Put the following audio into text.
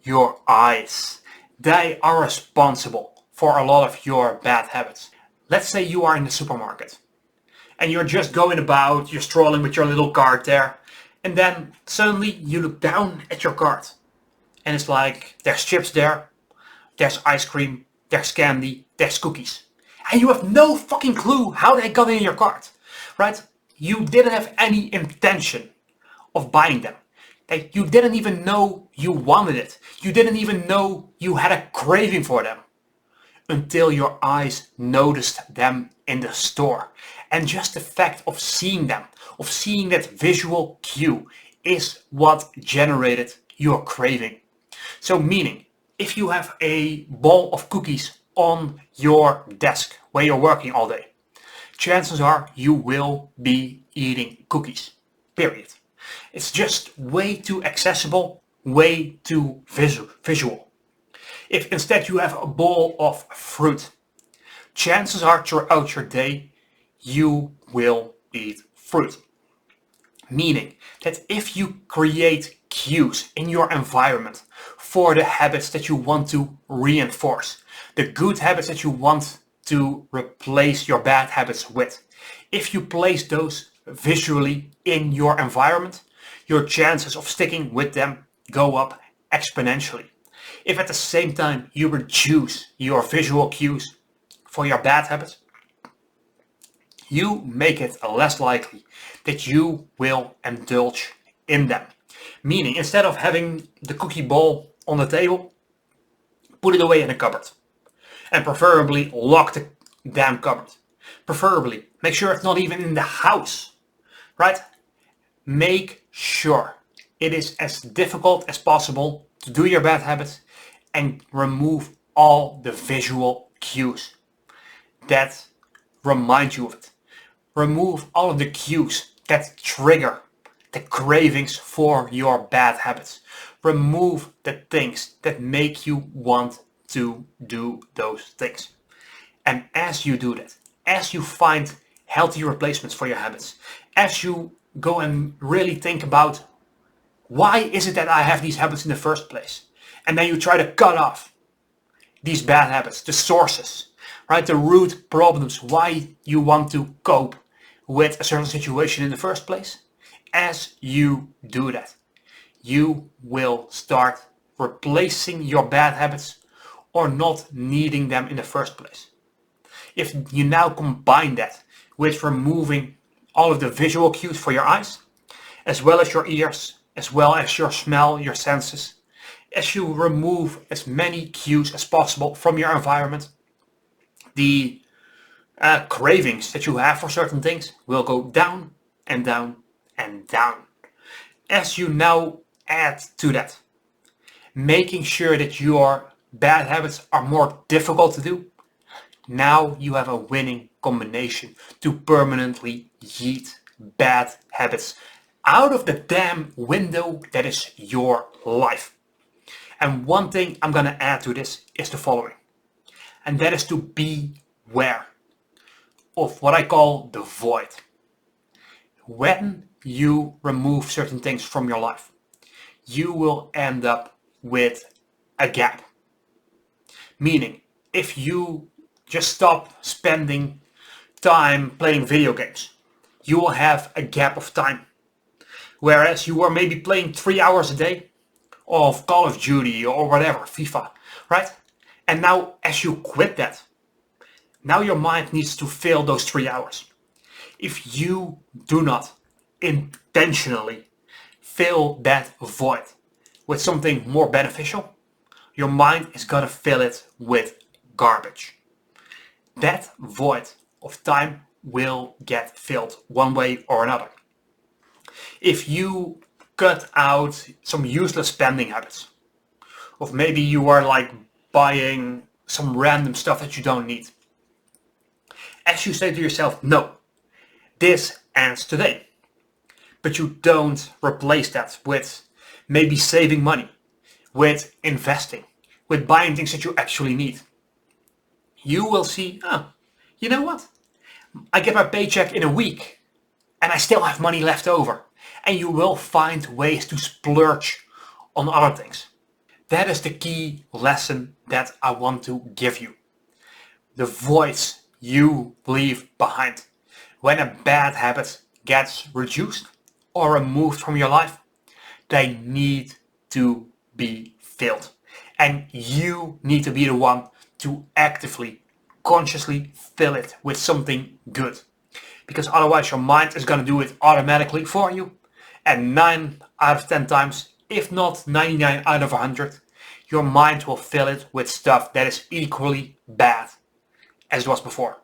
Your eyes. They are responsible for a lot of your bad habits. Let's say you are in the supermarket and you're just going about, you're strolling with your little cart there, and then suddenly you look down at your cart and it's like there's chips there, there's ice cream, there's candy, there's cookies. And you have no fucking clue how they got in your cart, right? You didn't have any intention of buying them. That you didn't even know you wanted it. You didn't even know you had a craving for them until your eyes noticed them in the store. And just the fact of seeing them, of seeing that visual cue, is what generated your craving. So meaning, if you have a bowl of cookies on your desk where you're working all day, chances are you will be eating cookies. Period. It's just way too accessible, way too visual. If instead you have a bowl of fruit, chances are throughout your day you will eat fruit. Meaning that if you create cues in your environment for the habits that you want to reinforce, the good habits that you want to replace your bad habits with, if you place those visually in your environment, your chances of sticking with them go up exponentially. If at the same time you reduce your visual cues for your bad habits, you make it less likely that you will indulge in them. Meaning, instead of having the cookie bowl on the table, put it away in a cupboard. And preferably lock the damn cupboard. Preferably, make sure it's not even in the house, right? Make sure it is as difficult as possible to do your bad habits and remove all the visual cues that remind you of it. Remove all of the cues that trigger the cravings for your bad habits. Remove the things that make you want to do those things. And as you do that, as you find healthy replacements for your habits, as you go and really think about why is it that I have these habits in the first place, and then you try to cut off these bad habits, the sources, right? The root problems, why you want to cope with a certain situation in the first place. As you do that, you will start replacing your bad habits or not needing them in the first place. If you now combine that with removing all of the visual cues for your eyes, as well as your ears, as well as your smell, your senses, as you remove as many cues as possible from your environment, the cravings that you have for certain things will go down and down and down. As you now add to that, making sure that your bad habits are more difficult to do, now you have a winning combination to permanently yeet bad habits out of the damn window that is your life. And one thing I'm gonna add to this is the following, and that is to beware of what I call the void. When you remove certain things from your life, you will end up with a gap. Meaning, if you just stop spending time playing video games, you will have a gap of time. Whereas you were maybe playing 3 hours a day of Call of Duty or whatever, FIFA, right? And now as you quit that, now your mind needs to fill those 3 hours. If you do not intentionally fill that void with something more beneficial, your mind is gonna fill it with garbage. That void of time will get filled one way or another. If you cut out some useless spending habits, of maybe you are like buying some random stuff that you don't need, as you say to yourself, no, this ends today, but you don't replace that with maybe saving money, with investing, with buying things that you actually need, you will see, oh, you know what? I get my paycheck in a week and I still have money left over. And you will find ways to splurge on other things. That is the key lesson that I want to give you. The voice you leave behind. When a bad habit gets reduced or removed from your life, they need to be filled. And you need to be the one to actively, consciously fill it with something good. Because otherwise your mind is going to do it automatically for you. And 9 out of 10 times, if not 99 out of 100, your mind will fill it with stuff that is equally bad as it was before.